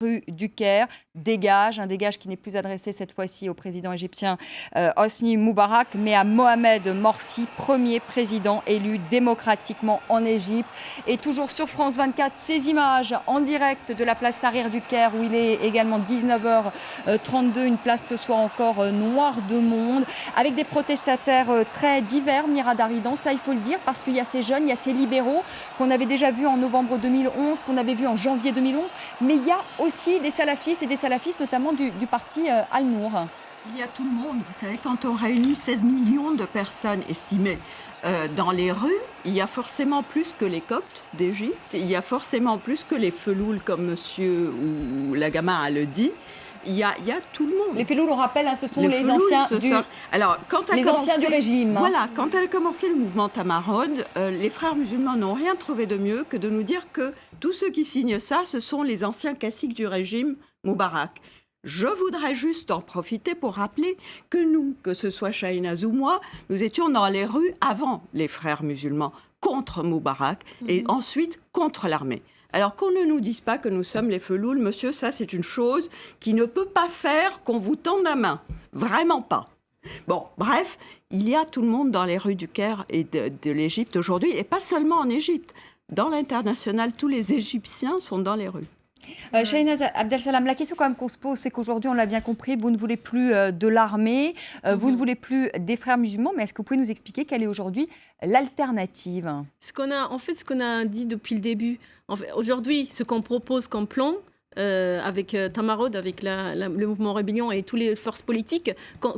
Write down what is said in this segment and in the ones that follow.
rue du Caire, un dégage qui n'est plus adressé cette fois-ci au président égyptien Hosni Moubarak, mais à Mohamed Morsi, premier président élu démocratiquement en Égypte. Et toujours sur France 24, ces images en direct de la place Tahrir du Caire, où il est également 19h32, une place ce soir encore noire de monde, avec des protestataires très divers, Mira Daridan, ça il faut le dire, parce qu'il y a ces jeunes, il y a ces libéraux qu'on avait déjà vus en novembre 2011, qu'on avait vus en janvier 2011, mais il y a aussi des salafistes et des salafistes notamment du parti Al-Nour. Il y a tout le monde. Vous savez, quand on réunit 16 millions de personnes estimées dans les rues, il y a forcément plus que les Coptes d'Égypte, il y a forcément plus que les Felouls, comme monsieur ou la Gama le dit. Il y a tout le monde. Les Felouls, on rappelle, ce sont les anciens du régime. Voilà, quand a commencé le mouvement Tamarod, les frères musulmans n'ont rien trouvé de mieux que de nous dire que tous ceux qui signent ça, ce sont les anciens caciques du régime Moubarak. Je voudrais juste en profiter pour rappeler que nous, que ce soit Shahinaz ou moi, nous étions dans les rues avant les frères musulmans, contre Moubarak et ensuite contre l'armée. Alors qu'on ne nous dise pas que nous sommes les Felouls, monsieur, ça c'est une chose qui ne peut pas faire qu'on vous tende la main. Vraiment pas. Bon, bref, il y a tout le monde dans les rues du Caire et de l'Égypte aujourd'hui, et pas seulement en Égypte. Dans l'international, tous les Égyptiens sont dans les rues. Shahinaz Abdel-Salam, la question quand même qu'on se pose, c'est qu'aujourd'hui, on l'a bien compris, vous ne voulez plus de l'armée, vous ne voulez plus des frères musulmans, mais est-ce que vous pouvez nous expliquer quelle est aujourd'hui l'alternative ? Ce qu'on a dit depuis le début, aujourd'hui, ce qu'on propose comme plan, avec Tamarod, avec le mouvement rébellion et toutes les forces politiques,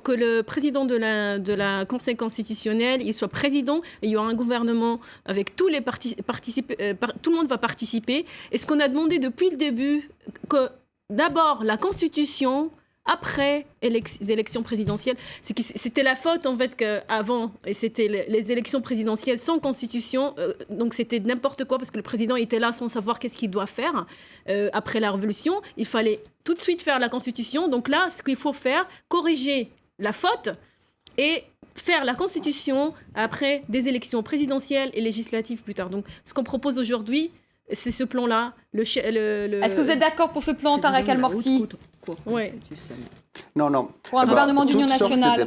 que le président de la Conseil constitutionnel, il soit président, et il y aura un gouvernement avec tous les tout le monde va participer. Et ce qu'on a demandé depuis le début, que d'abord la Constitution, après les élections présidentielles, c'était la faute en fait qu'avant, et c'était les élections présidentielles sans constitution, donc c'était n'importe quoi parce que le président était là sans savoir qu'est-ce qu'il doit faire. Après la révolution, il fallait tout de suite faire la constitution. Donc là, ce qu'il faut faire, corriger la faute et faire la constitution après des élections présidentielles et législatives plus tard. Donc ce qu'on propose aujourd'hui, c'est ce plan-là. Est-ce que vous êtes d'accord pour ce plan, Tarek El-Morsi ? Oui. Non. Pour un gouvernement d'union nationale.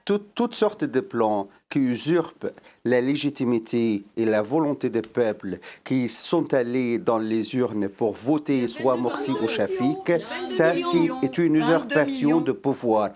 Toutes sortes de plans qui usurpent la légitimité et la volonté des peuples qui sont allés dans les urnes pour voter soit Morsi ou Shafik, ça c'est une usurpation de pouvoir.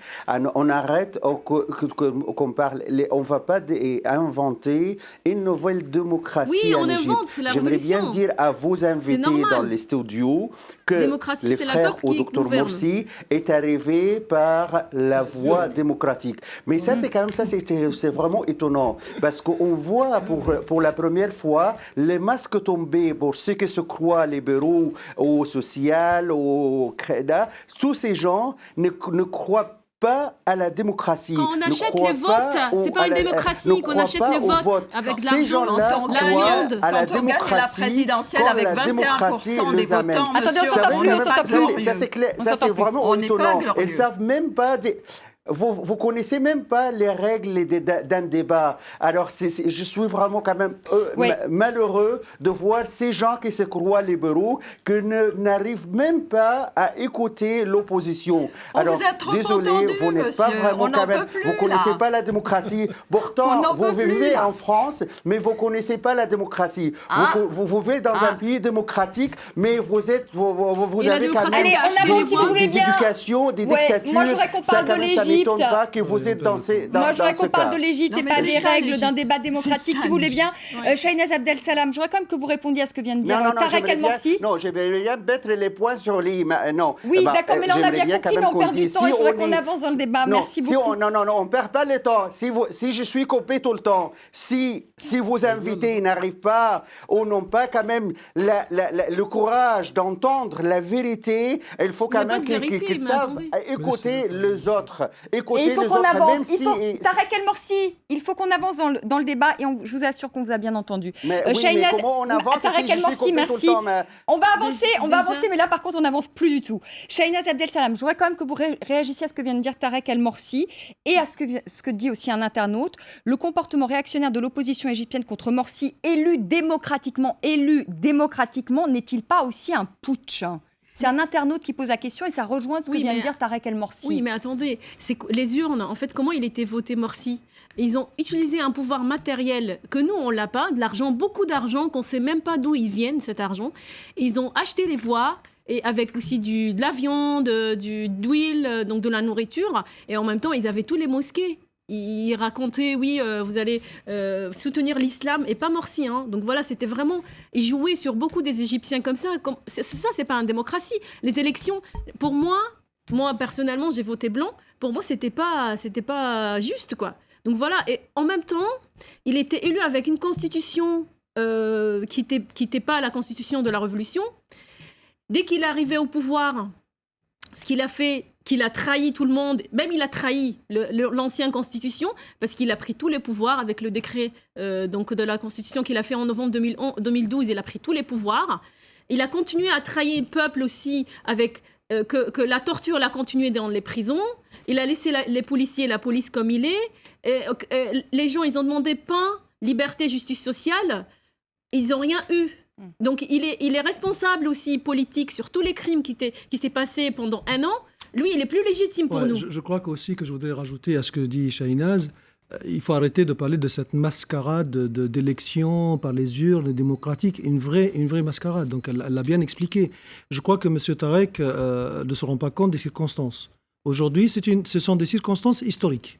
On arrête qu'on parle, on ne va pas inventer une nouvelle démocratie en Égypte. J'aimerais bien dire à vos invités dans les studios que les frères au docteur Morsi est arrivé par la voie démocratique. Mais ça, c'est quand même ça, c'est vraiment étonnant parce qu'on voit pour la première fois les masques tomber pour ceux qui se croient libéraux, au social, au créda. Tous ces gens ne croient pas à la démocratie. Quand on achète les votes, c'est pas une démocratie qu'on achète les votes avec de l'argent, la viande. À la démocratie, la présidentielle avec 21% des votants. Attendez, on s'entend plus. Ça c'est clair, ça c'est vraiment étonnant. Ils ne savent même pas. Vous connaissez même pas les règles d'un débat. Alors, je suis vraiment quand même malheureux de voir ces gens qui se croient libéraux, qui n'arrivent même pas à écouter l'opposition. Alors, désolé, vous n'êtes pas vraiment quand même. Vous connaissez pas la démocratie. Pourtant, vous vivez en France, mais vous connaissez pas la démocratie. Vous vivez dans un pays démocratique, mais vous avez quand même des éducations, des dictatures. Moi, je voudrais qu'on parle de l'Égypte. Ça m'étonne pas que vous êtes dans ce cas. Moi, je voudrais qu'on parle de l'Égypte et pas des règles d'un débat démocratique, si vous voulez bien. Shahinaz Abdel-Salam, je voudrais quand même que vous répondiez à ce que vient de dire Tarek El-Morsi. Non, j'aimerais bien mettre les points sur les... Non. Oui, d'accord, mais là, on a bien compris, mais on perd du temps. Il faudrait qu'on avance dans le débat. Merci beaucoup. Non, on ne perd pas le temps. Si je suis coupé tout le temps, si vos invités n'arrivent pas ou n'ont pas quand même le courage d'entendre la vérité, il faut quand même qu'ils savent écouter les autres. Et il faut qu'on avance. Tarek El-Morsi, il faut qu'on avance dans le débat et je vous assure qu'on vous a bien entendu. Mais comment on avance Tarek El-Morsi, merci. On va avancer, mais là par contre on n'avance plus du tout. Shahinaz Abdel-Salam, je voudrais quand même que vous réagissiez à ce que vient de dire Tarek El-Morsi et à ce que dit aussi un internaute. Le comportement réactionnaire de l'opposition égyptienne contre Morsi, élu démocratiquement, n'est-il pas aussi un putsch ? C'est un internaute qui pose la question et ça rejoint ce que vient de dire Tarek El Morsi. Oui, mais attendez, les urnes, en fait, comment il était voté Morsi? Ils ont utilisé un pouvoir matériel que nous, on l'a pas, de l'argent, beaucoup d'argent, qu'on sait même pas d'où ils viennent, cet argent. Et ils ont acheté les voix, et avec aussi de la viande, d'huile, donc de la nourriture. Et en même temps, ils avaient tous les mosquées. Ils racontaient, oui, vous allez soutenir l'islam, et pas Morsi. Hein. Donc voilà, c'était vraiment... Ils jouaient sur beaucoup des Égyptiens comme ça. Ça, c'est pas une démocratie. Les élections, pour moi personnellement, j'ai voté blanc. Pour moi, c'était pas juste, quoi. Donc voilà, et en même temps, il était élu avec une constitution qui n'était pas la constitution de la Révolution. Dès qu'il est arrivé au pouvoir, ce qu'il a fait, qu'il a trahi tout le monde, même il a trahi l'ancienne constitution, parce qu'il a pris tous les pouvoirs avec le décret donc de la constitution qu'il a fait en novembre 2012, il a pris tous les pouvoirs. Il a continué à trahir le peuple aussi, avec que la torture l'a continué dans les prisons. Il a laissé les policiers, la police comme il est. Les gens, ils ont demandé pain, liberté, justice sociale. Ils n'ont rien eu. Donc, il est responsable aussi politique sur tous les crimes qui s'est passé pendant 1 an. Lui, il est plus légitime pour nous. Je crois qu'aussi que je voudrais rajouter à ce que dit Shahinaz, il faut arrêter de parler de cette mascarade d'élections par les urnes démocratiques, une vraie mascarade. Donc, elle l'a bien expliqué. Je crois que M. Tarek ne se rend pas compte des circonstances. Aujourd'hui, ce sont des circonstances historiques.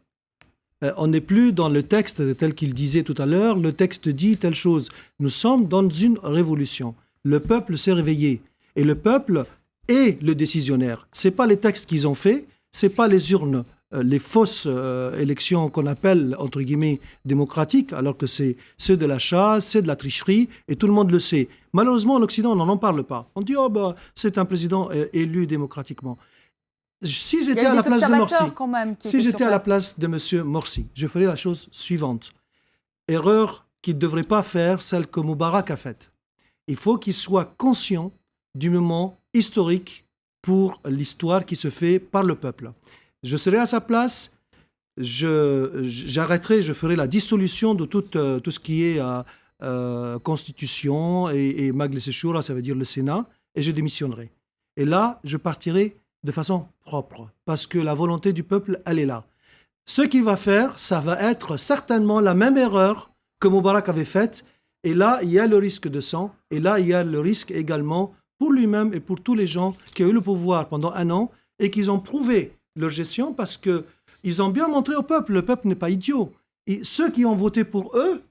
On n'est plus dans le texte tel qu'il disait tout à l'heure, le texte dit telle chose. Nous sommes dans une révolution. Le peuple s'est réveillé. Et le peuple est le décisionnaire. Ce n'est pas les textes qu'ils ont faits, ce n'est pas les urnes, les fausses élections qu'on appelle, entre guillemets, démocratiques, alors que c'est ceux de la chasse, c'est de la tricherie, et tout le monde le sait. Malheureusement, en Occident, on n'en parle pas. On dit, c'est un président élu démocratiquement. Si j'étais à la place de Morsi, M. Morsi, je ferais la chose suivante. Erreur qu'il ne devrait pas faire, celle que Moubarak a faite. Il faut qu'il soit conscient du moment historique pour l'histoire qui se fait par le peuple. Je serais à sa place, j'arrêterai, je ferai la dissolution de tout ce qui est Constitution et Majlis Shura, ça veut dire le Sénat, et je démissionnerai. Et là, je partirai de façon propre, parce que la volonté du peuple, elle est là. Ce qu'il va faire, ça va être certainement la même erreur que Moubarak avait faite, et là, il y a le risque de sang, et là, il y a le risque également pour lui-même et pour tous les gens qui ont eu le pouvoir pendant 1 an, et qui ont prouvé leur gestion, parce qu'ils ont bien montré au peuple, le peuple n'est pas idiot. Et ceux qui ont voté pour eux,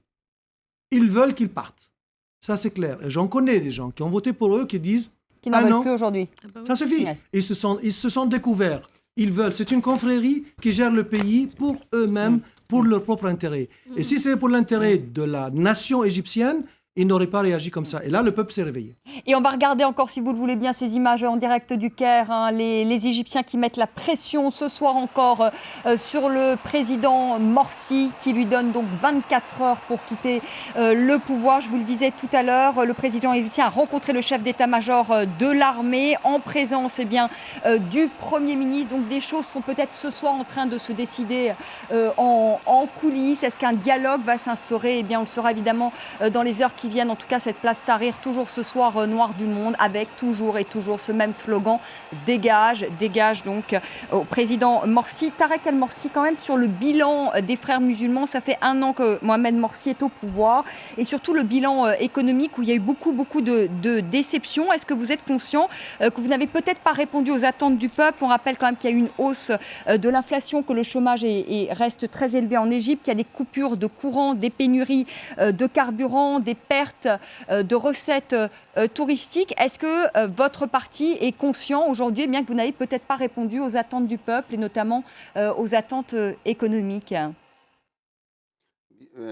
ils veulent qu'ils partent. Ça, c'est clair. Et j'en connais des gens qui ont voté pour eux, qui disent qui n'en veulent plus aujourd'hui. Ça suffit. Ouais. Ils se sont découverts. Ils veulent. C'est une confrérie qui gère le pays pour eux-mêmes, pour leur propre intérêt. Et si c'est pour l'intérêt de la nation égyptienne, ils n'auraient pas réagi comme ça. Et là, le peuple s'est réveillé. Et on va regarder encore, si vous le voulez bien, ces images en direct du Caire. Hein, les Égyptiens qui mettent la pression ce soir encore sur le président Morsi, qui lui donne donc 24 heures pour quitter le pouvoir. Je vous le disais tout à l'heure, le président égyptien a rencontré le chef d'état-major de l'armée en présence du Premier ministre. Donc des choses sont peut-être ce soir en train de se décider en coulisses. Est-ce qu'un dialogue va s'instaurer? Eh bien, on le saura évidemment dans les heures qui viennent. En tout cas, cette place Tahrir, toujours ce soir noir du monde, avec toujours et toujours ce même slogan, dégage donc au président Morsi. Tarek El Morsi, quand même, sur le bilan des frères musulmans, ça fait 1 an que Mohamed Morsi est au pouvoir, et surtout le bilan économique où il y a eu beaucoup de déceptions. Est-ce que vous êtes conscient que vous n'avez peut-être pas répondu aux attentes du peuple? On rappelle quand même qu'il y a eu une hausse de l'inflation, que le chômage reste très élevé en Égypte, qu'il y a des coupures de courant, des pénuries de carburant, des pertes de recettes touristiques. Est-ce que votre parti est conscient aujourd'hui, bien que vous n'avez peut-être pas répondu aux attentes du peuple et notamment aux attentes économiques?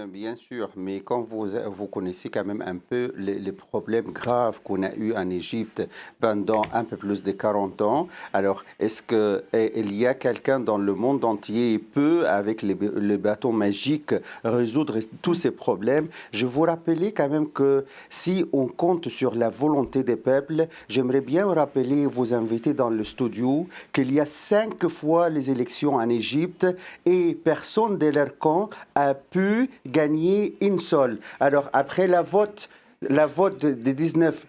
Bien sûr, mais quand vous connaissez quand même un peu les problèmes graves qu'on a eus en Égypte pendant un peu plus de 40 ans, alors est-ce qu'il y a quelqu'un dans le monde entier qui peut, avec le bâton magique, résoudre tous ces problèmes? Je vous rappelle quand même que si on compte sur la volonté des peuples, j'aimerais bien rappeler vos invités dans le studio qu'il y a 5 fois les élections en Égypte et personne de leur camp a pu gagner une seule. Alors, après la vote du 19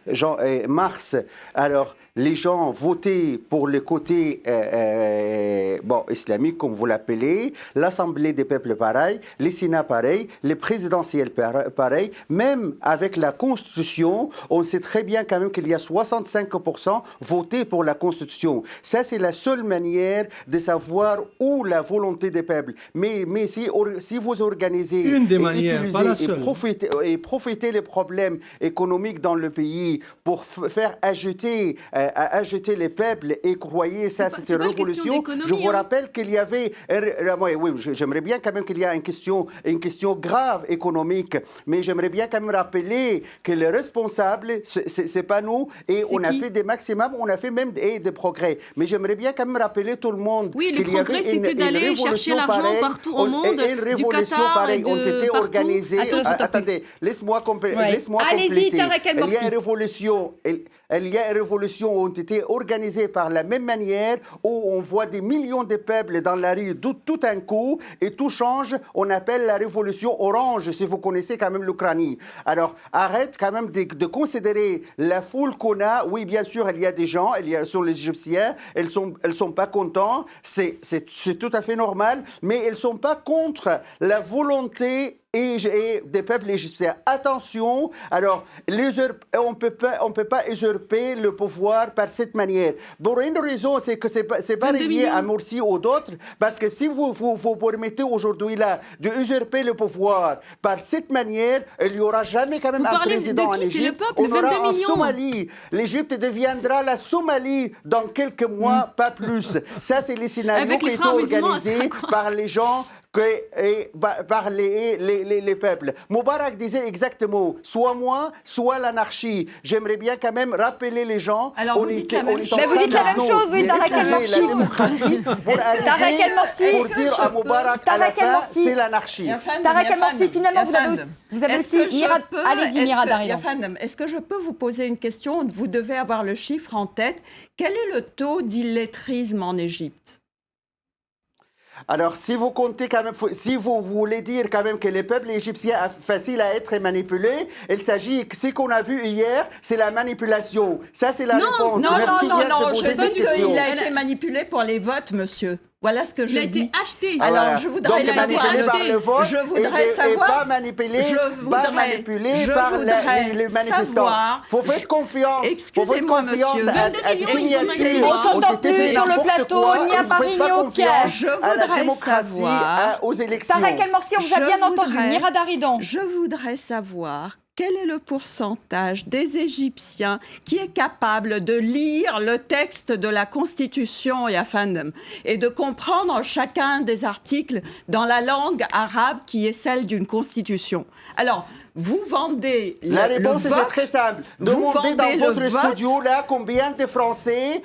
mars, alors les gens votaient pour le côté islamique, comme vous l'appelez, l'Assemblée des peuples pareil, les Sénats pareil, les présidentielles pareil. Même avec la Constitution, on sait très bien quand même qu'il y a 65% voté pour la Constitution. Ça, c'est la seule manière de savoir où la volonté des peuples. Mais si vous organisez une des manières, pas la seule. Et profiter les problèmes économiques dans le pays pour faire ajouter les peuples et croyez ça, c'est une révolution. Je vous rappelle qu'il y avait, j'aimerais bien quand même qu'il y ait une question grave économique, mais j'aimerais bien quand même rappeler que les responsables, c'est pas nous, et on a fait des maximums, on a fait même des progrès. Mais j'aimerais bien quand même rappeler tout le monde qu'il y avait c'était d'aller chercher l'argent partout au monde, du Qatar pareille, ont été organisées. Attendez, laisse-moi compléter. Allez-y, Tarek El Morsi. Il y a une révolution ont été organisées par la même manière où on voit des millions de peuples dans la rue tout un coup et tout change. On appelle la révolution orange, si vous connaissez quand même l'Ukraine. Alors, arrête quand même de considérer la foule qu'on a. Oui, bien sûr, il y a des gens, sont les Égyptiens, elles sont pas contents. C'est tout à fait normal, mais elles sont pas contre la volonté et des peuples égyptiens. Attention, alors, on peut pas usurper le pouvoir par cette manière. Pour une raison, c'est que c'est pas lié à Morsi ou d'autres, parce que si vous permettez aujourd'hui là de usurper le pouvoir par cette manière, il n'y aura jamais quand même un président en Égypte. On aura en Somalie. L'Égypte deviendra la Somalie dans quelques mois, pas plus. Ça, c'est les scénarios qui sont organisés par les gens par les peuples. Moubarak disait exactement, soit moi, soit l'anarchie. J'aimerais bien quand même rappeler les gens. Alors vous dites la même chose. Mais vous dites la même chose, oui, Tarek El Morsi. La démocratie Tarek El Morsi. Pour dire à Moubarak, à la fin, c'est l'anarchie. Tarek El Morsi, finalement, vous avez aussi... Allez-y, Mira Daridan. Est-ce que je peux vous poser une question? Vous devez avoir le chiffre en tête. Quel est le taux d'illettrisme en Égypte? Alors, si vous comptez quand même, si vous voulez dire quand même que le peuple égyptien est facile à être manipulé, il s'agit que ce qu'on a vu hier, c'est la manipulation. Ça, c'est la réponse. Merci bien de poser cette question. Il a été manipulé pour les votes, monsieur. Voilà ce que je dis. Il a été acheté. Alors, je voudrais savoir. Je voudrais savoir. Et pas manipulé par les manifestants. Il faut faire confiance. Excusez-moi, monsieur. On s'entend plus sur le plateau, ni à Paris, ni au Caire. Je voudrais savoir. Aux élections. Tarek El Morsi, on vous a bien entendu. Mira Daridan. Je voudrais savoir. Quel est le pourcentage des Égyptiens qui est capable de lire le texte de la Constitution et de comprendre chacun des articles dans la langue arabe qui est celle d'une Constitution? Alors, vous vendez la réponse le vote. est très simple. Demandez dans votre studio là combien de Français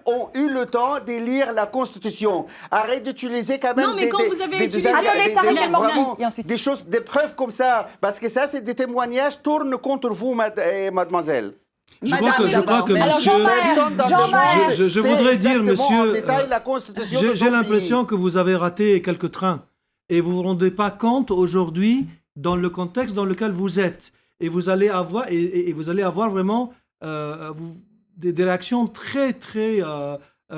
ont eu le temps de lire la Constitution. Arrête d'utiliser quand même des choses, des preuves comme ça, parce que ça c'est des témoignages tournent contre vous, mademoiselle. Je crois que monsieur... Je voudrais dire, monsieur... J'ai l'impression que vous avez raté quelques trains et vous ne vous rendez pas compte aujourd'hui dans le contexte dans lequel vous êtes. Et vous allez avoir, vraiment des réactions très, très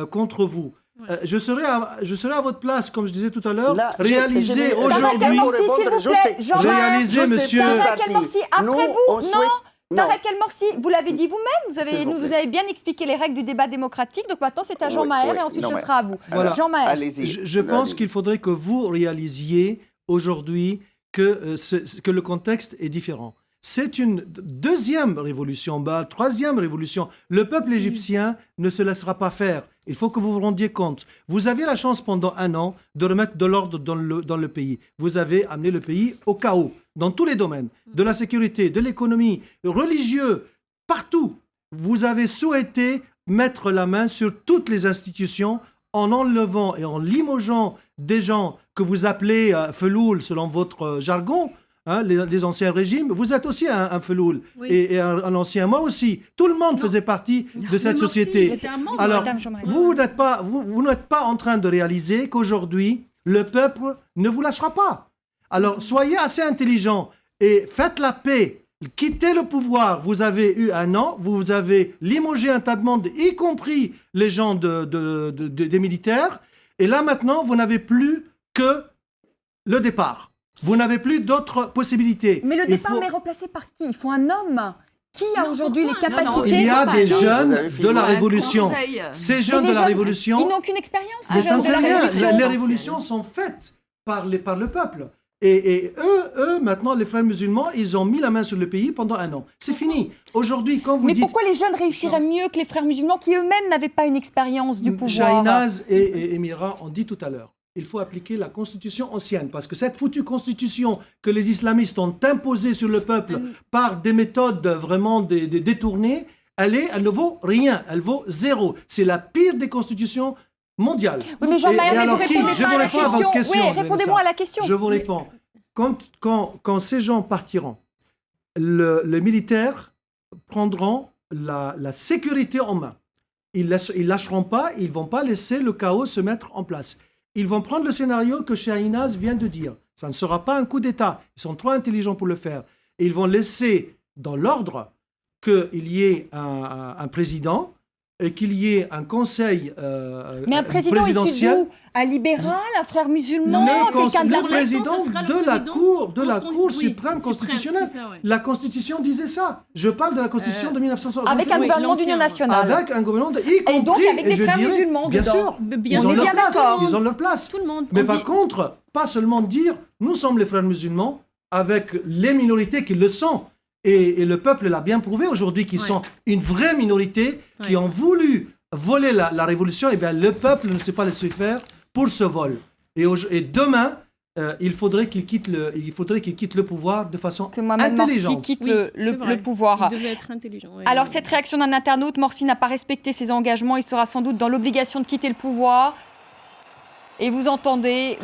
contre vous. Ouais. Je serai à votre place, comme je disais tout à l'heure, réaliser aujourd'hui... Réaliser, monsieur... Tarek El Morsi, après vous, non. Tarek El Morsi, vous l'avez dit vous-même, vous avez bien expliqué les règles du débat démocratique, donc maintenant c'est à Jean Maher et ensuite ce sera à vous. Voilà. Jean Maher. Allez-y. Je pense qu'il faudrait que vous réalisiez aujourd'hui que le contexte est différent. C'est une deuxième révolution, troisième révolution. Le peuple égyptien ne se laissera pas faire. Il faut que vous vous rendiez compte. Vous avez la chance pendant 1 an de remettre de l'ordre dans le pays. Vous avez amené le pays au chaos, dans tous les domaines, de la sécurité, de l'économie, religieux, partout. Vous avez souhaité mettre la main sur toutes les institutions en enlevant et en limogeant des gens que vous appelez feloul selon votre jargon, hein, les anciens régimes. Vous êtes aussi un feloul et un ancien. Moi aussi. Tout le monde faisait partie de cette société. Alors, vous n'êtes pas en train de réaliser qu'aujourd'hui, le peuple ne vous lâchera pas. Alors, soyez assez intelligents et faites la paix quittez le pouvoir. Vous avez eu 1 an, vous avez limogé un tas de monde, y compris les gens des militaires. Et là, maintenant, vous n'avez plus que le départ. Vous n'avez plus d'autres possibilités. Mais le départ est remplacé par qui? Il faut un homme. Qui a aujourd'hui les capacités? Il y a des jeunes de la un Révolution. conseil. Ces jeunes de la Révolution... Ils n'ont aucune expérience, Mais ces ça jeunes ne de fait la rien. Révolution. Les révolutions sont faites par le peuple. Et eux, maintenant, les frères musulmans, ils ont mis la main sur le pays pendant 1 an. C'est fini. Aujourd'hui, quand vous Mais dites... pourquoi les jeunes réussiraient mieux que les frères musulmans qui eux-mêmes n'avaient pas une expérience du pouvoir? Shahinaz et Emira ont dit tout à l'heure, il faut appliquer la constitution ancienne, parce que cette foutue constitution que les islamistes ont imposée sur le peuple par des méthodes vraiment détournées, elle ne vaut rien, elle vaut 0. C'est la pire des constitutions mondiales. Oui, mais Jean-Marie, alors vous répondez je pas vous à la réponds à votre question. question. Oui, répondez-moi à la question. Je vous réponds. Quand ces gens partiront, les militaires prendront la sécurité en main. Ils lâcheront pas, ils vont pas laisser le chaos se mettre en place. Ils vont prendre le scénario que Shahinaz vient de dire. Ça ne sera pas un coup d'État. Ils sont trop intelligents pour le faire. Et ils vont laisser dans l'ordre qu'il y ait un président et qu'il y ait un conseil Mais un président issu présidentiel. d'où? Un libéral, un frère musulman, Mais quelqu'un de la le président ça sera le de la président Cour suprême constitutionnelle. c'est ça, ouais. La Constitution disait ça. Je parle de la Constitution de 1961. avec un Oui, gouvernement d'union l'ancien, nationale. Avec un gouvernement, y compris, Et donc avec des je frères dirais, musulmans bien dedans. sûr, Bien ils ont sûr. leur bien place, d'accord. ils ont leur place. Tout le monde. Mais On par dit- contre, pas seulement dire nous sommes les frères musulmans avec les minorités qui le sont. Et le peuple l'a bien prouvé aujourd'hui qu'ils sont une vraie minorité qui ont voulu voler la révolution. Et bien le peuple ne s'est pas laissé faire pour ce vol. Et demain, il faudrait qu'il quitte le pouvoir de façon Que Mohamed Morsi intelligente. quitte Oui, c'est le vrai. pouvoir. Il devait être intelligent. ouais. Alors cette réaction d'un internaute, Morsi n'a pas respecté ses engagements, il sera sans doute dans l'obligation de quitter le pouvoir. Et vous entendez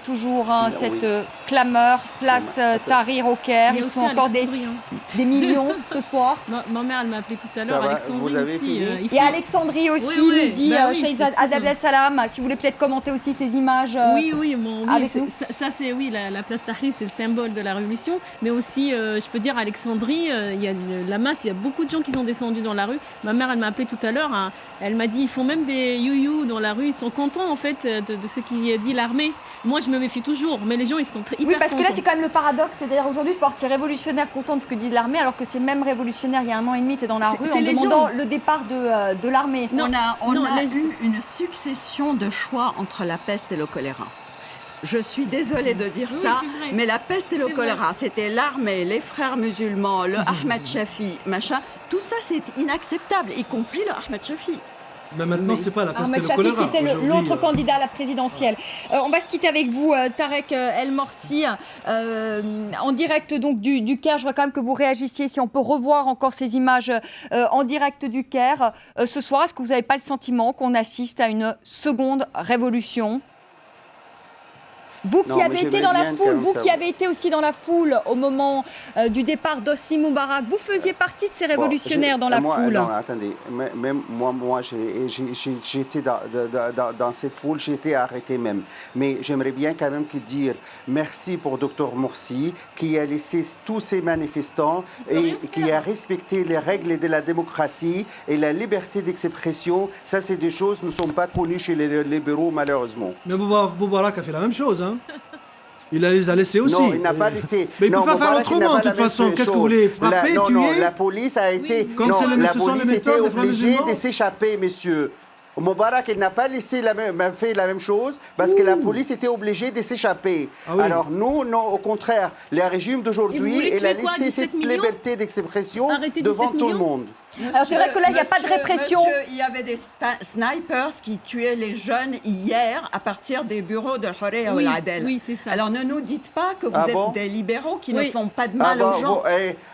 toujours oui. cette clameur, place Tahrir au Caire. Il y a Ils aussi sont encore Alexandrie, hein. des millions ce soir. Ma mère, elle m'a appelé tout à Ça l'heure. va, Alexandrie vous avez aussi. fini il Et faut- Alexandrie aussi, Oui, oui, nous dit bah oui, Cheikh c'est Adel ça. Salam. Si vous voulez peut-être commenter aussi ces images. Oui, bon, oui, avec c'est- nous. ça c'est oui, la place Tahrir, c'est le symbole de la révolution, mais aussi, je peux dire, Alexandrie, il y a la masse, il y a beaucoup de gens qui sont descendus dans la rue. Ma mère, elle m'a appelé tout à l'heure, hein. Elle m'a dit, ils font même des you-you dans la rue, ils sont contents en fait de ce qui dit l'armée. Moi, je me méfie toujours, mais les gens, ils sont hyper Oui, parce que là, contents. c'est quand même le paradoxe. C'est-à-dire aujourd'hui de voir ces révolutionnaires contents de ce que dit l'armée, alors que ces mêmes révolutionnaires, il y a 1 an et demi, étaient dans la C'est- rue c'est en les demandant gens. le départ de l'armée. Non, On non, a les- eu une succession de choix entre la peste et le choléra. Je suis désolée de dire Oui, ça, c'est vrai. mais la peste et le C'est choléra, c'était l'armée, les frères musulmans, le Ahmed Shafi, machin. Tout ça, c'est inacceptable, y compris le Ahmed Shafi. Mais maintenant, c'est pas la peste et Ahmed le Shafi, choléra. qui était Aujourd'hui, l'autre candidat à la présidentielle. On va se quitter avec vous, Tarek El Morsi, en direct donc du Caire. Je voudrais quand même que vous réagissiez, si on peut revoir encore ces images en direct du Caire. Ce soir, est-ce que vous n'avez pas le sentiment qu'on assiste à une seconde révolution ? Vous qui Non, mais avez été j'aimerais dans la bien foule, quand vous ça qui va. avez été aussi dans la foule au moment du départ d'Hosni Moubarak, vous faisiez partie de ces révolutionnaires dans la foule. Non, attendez, même moi j'étais dans cette foule, j'ai été arrêté même. Mais j'aimerais bien quand même dire merci pour Dr Morsi qui a laissé tous ces manifestants et qui a respecté les règles de la démocratie et la liberté d'expression. Ça, c'est des choses qui ne sont pas connues chez les libéraux, malheureusement. Mais Moubarak a fait la même chose. Hein. Il les a laissés aussi. Non, il n'a pas laissé. Mais il ne Non, peut pas faire Moubarak, il n'a autrement, pas de toute la même façon. Qu'est-ce que vous chose. voulez frapper, Non, tuer la police a été... Comme non, c'est le- la ce sont les police méthodes était des frères obligée musulmans. de s'échapper, messieurs. Moubarak, il n'a pas laissé fait la même chose parce que la police était obligée de s'échapper. Ah oui. Alors nous, non, au contraire, le régime Et vous d'aujourd'hui, voulez il a tuer quoi, laissé 17 cette millions? liberté d'expression Arrêtez 17 devant tout le millions? monde. Alors, c'est vrai que là, il n'y a pas de répression. Monsieur, il y avait des snipers qui tuaient les jeunes hier à partir des bureaux de Horea ou Oui, l'Adel. oui, c'est ça. Alors ne nous dites pas que vous Ah êtes bon des libéraux qui Oui. ne font pas de Ah mal bon, aux gens.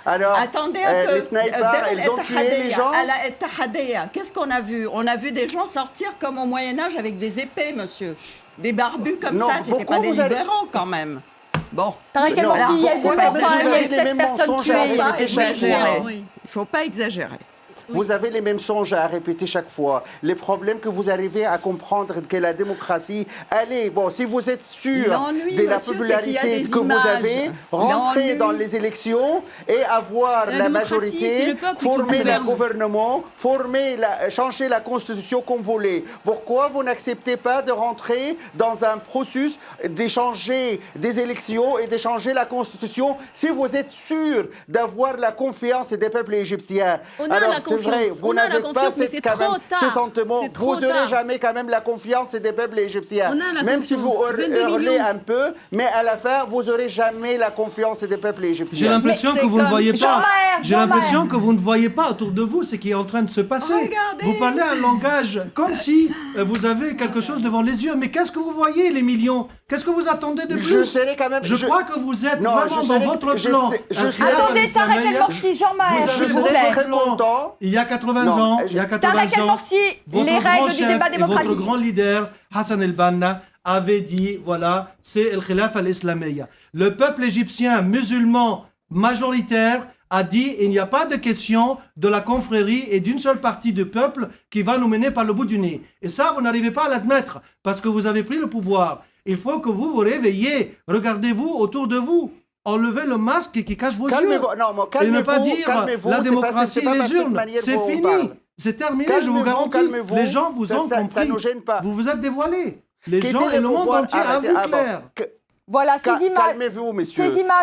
alors, Attendez un peu. les snipers, ils ont tué les gens. À la Ettahadiyya, qu'est-ce qu'on a vu? On a vu des gens sortir comme au Moyen-Âge avec des épées, monsieur. Des barbus comme Non, ça, c'était pourquoi pas des vous allez- libéraux quand même. Bon. Tarek El Non, Morsi, il y a eu des pourquoi morts vous quand même, il y a eu avez 16 des personnes mensonges tuées. avec Pas les exagérer. Oui. Il ne faut pas exagérer. Vous avez les mêmes songes à répéter chaque fois. Les problèmes que vous arrivez à comprendre que la démocratie, allez, bon, si vous êtes sûr de la popularité que vous avez, rentrez dans les élections et avoir la majorité, former le gouvernement, changer la constitution comme vous voulez. Pourquoi vous n'acceptez pas de rentrer dans un processus d'échanger des élections et d'échanger la constitution si vous êtes sûr d'avoir la confiance des peuples égyptiens? Alors c'est vrai, vous n'avez pas ce sentiment, vous n'aurez jamais quand même la confiance des peuples égyptiens. Même si vous hurlez un peu, mais à la fin, vous n'aurez jamais la confiance des peuples égyptiens. J'ai l'impression que vous ne voyez pas. J'ai l'impression que vous ne voyez pas autour de vous ce qui est en train de se passer. Regardez. Vous parlez un langage comme si vous avez quelque chose devant les yeux. Mais qu'est-ce que vous voyez, les millions? Qu'est-ce que vous attendez de plus? Je crois que vous êtes vraiment dans votre plan. Attendez, Tarek El Morsi, Jean-Maher, s'il vous plaît. Très content. Il y a 80 ans, Tarek El Morsi, les règles du débat démocratique. Votre grand leader, Hassan el-Banna, avait dit, voilà, c'est el khilaf al-islamiyya. Le peuple égyptien musulman majoritaire a dit, il n'y a pas de question de la confrérie et d'une seule partie du peuple qui va nous mener par le bout du nez. Et ça, vous n'arrivez pas à l'admettre parce que vous avez pris le pouvoir. Il faut que vous vous réveillez. Regardez-vous autour de vous. Enlevez le masque qui cache vos yeux. Et ne pas dire la démocratie et les urnes. C'est fini. C'est terminé, je vous garantis. Les gens vous ont compris. Ça nous gêne pas. Vous vous êtes dévoilés. Les gens et le monde entier a vu clair. Voilà, ces images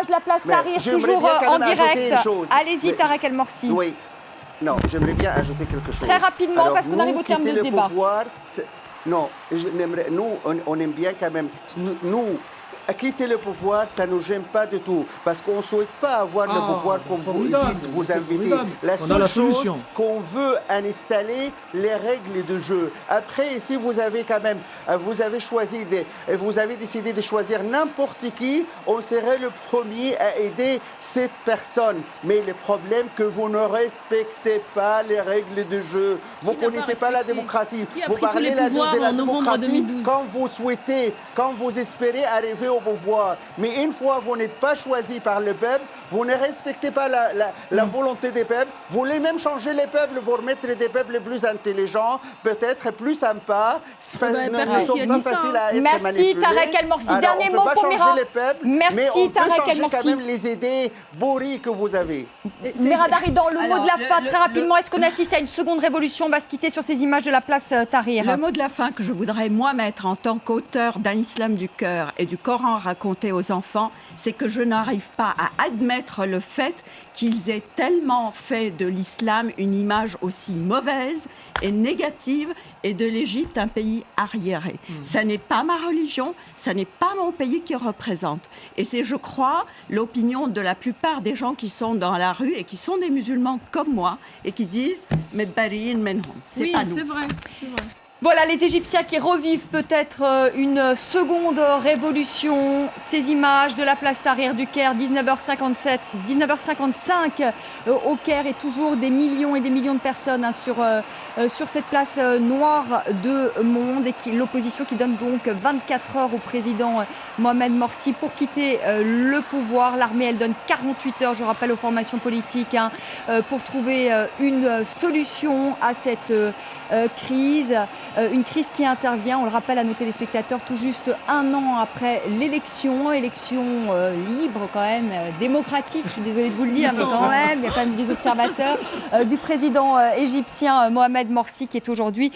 de la place Mais Tahrir, toujours en direct. Allez-y, Tarek El Morsi. Oui. Non, j'aimerais bien ajouter quelque chose. Très rapidement, alors, parce qu'on arrive au terme de ce débat. Non, nous, on aime bien quand même. Nous, quitter le pouvoir, ça ne nous gêne pas du tout. Parce qu'on ne souhaite pas avoir le pouvoir comme vous dites, vous invitez. La seule chose qu'on veut installer, les règles de jeu. Après, si vous avez quand même, vous avez décidé de choisir n'importe qui, on serait le premier à aider cette personne. Mais le problème que vous ne respectez pas les règles de jeu. Vous ne connaissez pas la démocratie. Vous parlez de la démocratie quand vous souhaitez, quand vous espérez arriver au pouvoir. Mais une fois vous n'êtes pas choisi par le peuple, vous ne respectez pas la volonté des peuples. Vous voulez même changer les peuples pour mettre des peuples plus intelligents, peut-être plus sympas. Merci Tarek El Morsi. Dernier mot pour Mira. Merci Tarek El Morsi. Quand même les idées bourries que vous avez. Mira Dari, dans le mot de la fin, très rapidement, est-ce qu'on assiste à une seconde révolution? On va se quitter sur ces images de la place Tahrir. Le mot de la fin que je voudrais moi mettre en tant qu'auteur d'un islam du cœur et du Coran raconté aux enfants, c'est que je n'arrive pas à admettre le fait qu'ils aient tellement fait de l'islam une image aussi mauvaise et négative et de l'Égypte un pays arriéré. Ça n'est pas ma religion, ça n'est pas mon pays qui représente. Et c'est, je crois, l'opinion de la plupart des gens qui sont dans la rue et qui sont des musulmans comme moi et qui disent « Medbariin menhum ». C'est pas nous. Oui, c'est vrai, c'est vrai. Voilà, les Égyptiens qui revivent peut-être une seconde révolution. Ces images de la place Tahrir du Caire, 19h55 au Caire, et toujours des millions et des millions de personnes sur cette place noire de monde, et l'opposition qui donne donc 24 heures au président Mohamed Morsi pour quitter le pouvoir. L'armée, elle donne 48 heures, je rappelle, aux formations politiques pour trouver une solution à cette crise. Une crise qui intervient, on le rappelle à nos téléspectateurs, tout juste un an après l'élection libre quand même, démocratique, je suis désolée de vous le dire, mais quand même, il y a quand même des observateurs, du président égyptien Mohamed Morsi, qui est aujourd'hui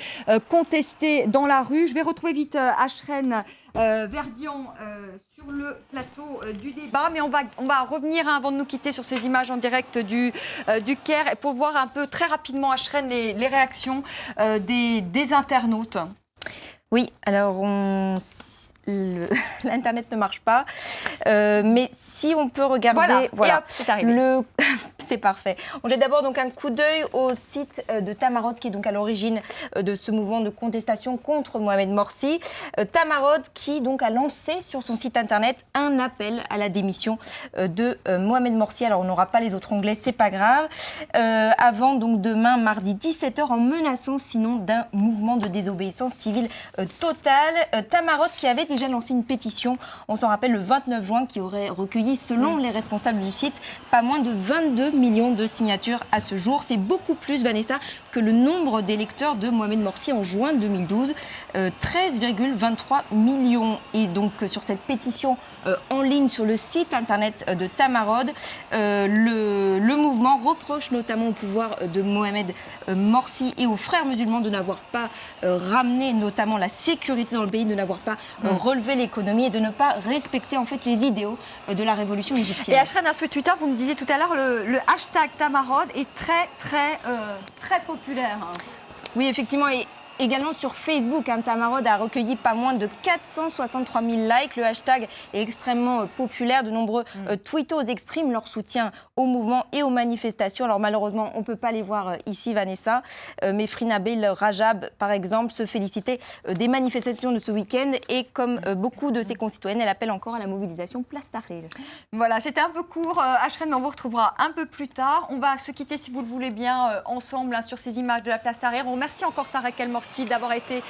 contesté dans la rue. Je vais retrouver vite Ashrène Verdian sur le plateau du débat, mais on va revenir avant de nous quitter sur ces images en direct du Caire, et pour voir un peu très rapidement, Ashrène, les réactions des internautes. Oui, alors l'Internet ne marche pas, mais si on peut regarder... Voilà. Et hop, c'est arrivé. C'est parfait. On jette d'abord donc un coup d'œil au site de Tamarod, qui est donc à l'origine de ce mouvement de contestation contre Mohamed Morsi. Tamarod qui donc a lancé sur son site internet un appel à la démission de Mohamed Morsi. Alors on n'aura pas les autres onglets, c'est pas grave. Avant donc demain, mardi 17h, en menaçant sinon d'un mouvement de désobéissance civile totale. Tamarod qui avait déjà lancé une pétition, on s'en rappelle, le 29 juin, qui aurait recueilli, selon les responsables du site, pas moins de 22 millions de signatures à ce jour. C'est beaucoup plus, Vanessa, que le nombre d'électeurs de Mohamed Morsi en juin 2012, 13,23 millions. Et donc sur cette pétition en ligne sur le site internet de Tamarod, le mouvement reproche notamment au pouvoir de Mohamed Morsi et aux frères musulmans de n'avoir pas ramené notamment la sécurité dans le pays, de n'avoir pas relevé l'économie et de ne pas respecter en fait les idéaux de la révolution égyptienne. Et Ashreen, sur Twitter, vous me disiez tout à l'heure, le hashtag Tamarod est très populaire. Hein. Oui, effectivement. Et également sur Facebook, Tamarod a recueilli pas moins de 463 000 likes. Le hashtag est extrêmement populaire. De nombreux tweetos expriment leur soutien au mouvement et aux manifestations. Alors malheureusement, on ne peut pas les voir ici, Vanessa. Mais Frina Bel Rajab, par exemple, se félicitait des manifestations de ce week-end. Et comme beaucoup de ses concitoyennes, elle appelle encore à la mobilisation Place Tahrir. Voilà, c'était un peu court, Ashreen, mais on vous retrouvera un peu plus tard. On va se quitter, si vous le voulez bien, ensemble sur ces images de la Place Tahrir. On remercie encore Tarek El Morsi d'avoir été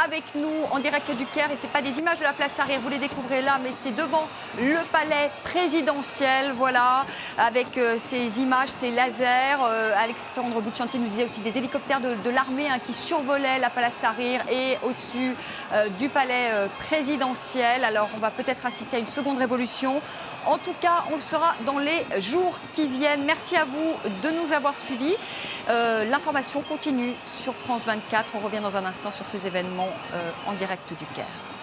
avec nous en direct du Caire. Et ce n'est pas des images de la Place Tahrir, vous les découvrez là, mais c'est devant le palais présidentiel, voilà, avec ces images, ces lasers. Alexandre Bouchantier nous disait aussi des hélicoptères de l'armée qui survolaient la Place Tahrir et au-dessus du palais présidentiel. Alors on va peut-être assister à une seconde révolution. En tout cas, on le saura dans les jours qui viennent. Merci à vous de nous avoir suivis. L'information continue sur France 24. On revient dans un instant sur ces événements en direct du Caire.